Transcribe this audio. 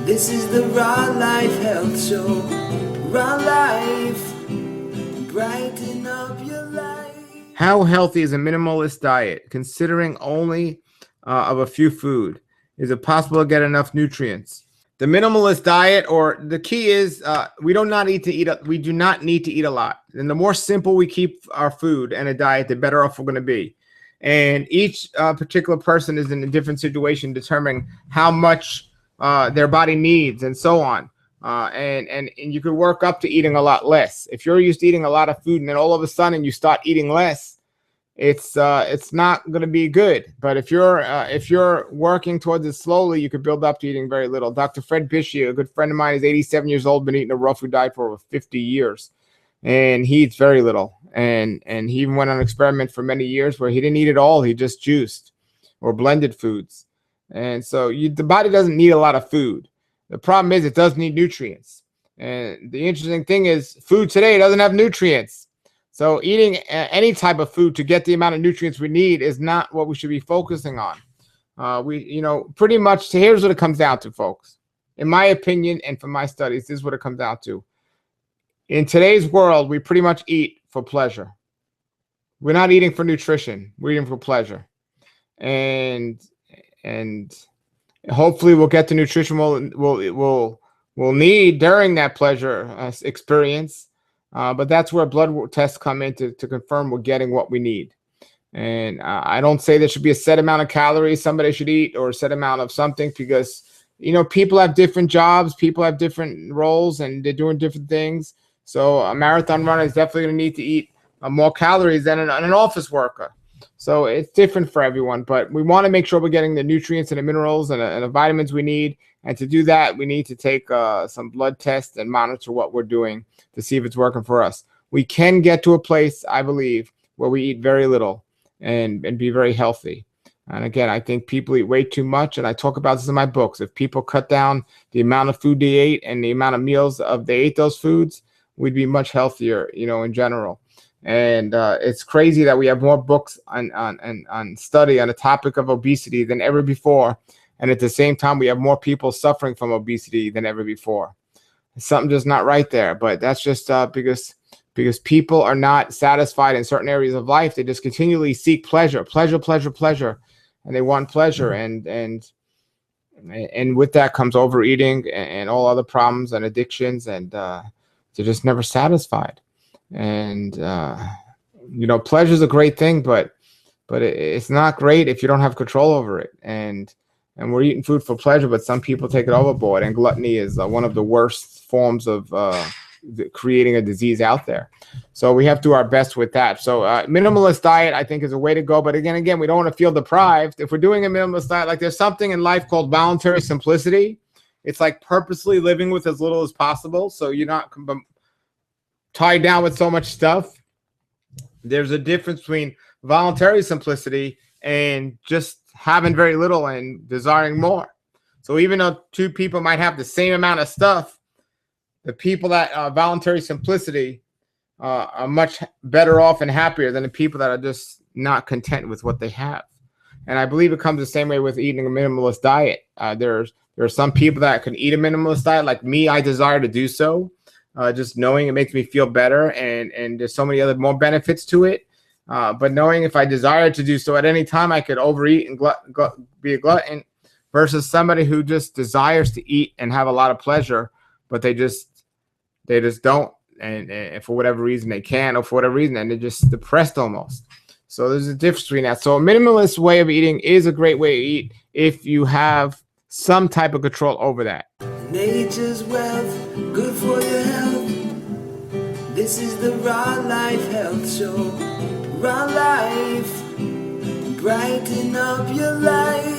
This is the Raw Life Health Show. Raw Life, brighten up your life. How healthy is a minimalist diet, considering only of a few food? Is it possible to get enough nutrients? The minimalist diet, or the key is, we do not need to eat a lot. And the more simple we keep our food and a diet, the better off we're going to be. And each particular person is in a different situation, determining how much their body needs and so on. And you could work up to eating a lot less. If you're used to eating a lot of food and then all of a sudden you start eating less, it's not going to be good. But if you're working towards it slowly, you could build up to eating very little. Dr. Fred Bishy, a good friend of mine, is 87 years old, been eating a raw food diet for over 50 years, and he eats very little. And he even went on an experiment for many years where he didn't eat it all; he just juiced or blended foods. And so the body doesn't need a lot of food. The problem is it does need nutrients. And the interesting thing is food today doesn't have nutrients. So eating any type of food to get the amount of nutrients we need is not what we should be focusing on. Pretty much here's what it comes down to, folks. In my opinion and from my studies, this is what it comes down to. In today's world, we pretty much eat for pleasure. We're not eating for nutrition. We're eating for pleasure. And hopefully we'll get the nutrition we'll need during that pleasure experience. But that's where blood tests come in to confirm we're getting what we need. And I don't say there should be a set amount of calories somebody should eat or a set amount of something, because people have different jobs, people have different roles, and they're doing different things. So a marathon runner is definitely going to need to eat more calories than an office worker. So it's different for everyone, but we want to make sure we're getting the nutrients and the minerals and the vitamins we need. And to do that, we need to take some blood tests and monitor what we're doing to see if it's working for us. We can get to a place, I believe, where we eat very little and be very healthy. And again, I think people eat way too much, and I talk about this in my books. If people cut down the amount of food they ate and the amount of meals they ate those foods, we'd be much healthier, in general. And it's crazy that we have more books on study on the topic of obesity than ever before. And at the same time, we have more people suffering from obesity than ever before. Something just not right there. But that's just because people are not satisfied in certain areas of life. They just continually seek pleasure. And they want pleasure. And with that comes overeating and all other problems and addictions. And they're just never satisfied. And pleasure is a great thing, but it's not great if you don't have control over it. And we're eating food for pleasure, but some people take it overboard. And gluttony is one of the worst forms of creating a disease out there. So we have to do our best with that. So minimalist diet, I think, is a way to go. But again, we don't want to feel deprived. If we're doing a minimalist diet, like there's something in life called voluntary simplicity. It's like purposely living with as little as possible, so you're not tied down with so much stuff. There's a difference between voluntary simplicity and just having very little and desiring more. So even though two people might have the same amount of stuff, the people that voluntary simplicity are much better off and happier than the people that are just not content with what they have. And I believe it comes the same way with eating a minimalist diet. There are some people that can eat a minimalist diet. Like me, I desire to do so. Just knowing it makes me feel better, and there's so many other more benefits to it. But knowing if I desire to do so at any time, I could overeat and be a glutton, versus somebody who just desires to eat and have a lot of pleasure, but they just don't, and for whatever reason they can't, or for whatever reason, and they're just depressed almost. So there's a difference between that. So a minimalist way of eating is a great way to eat if you have some type of control over that. Nature's wealth, good for your health. This is the Raw Life Health Show. Raw Life, brighten up your life.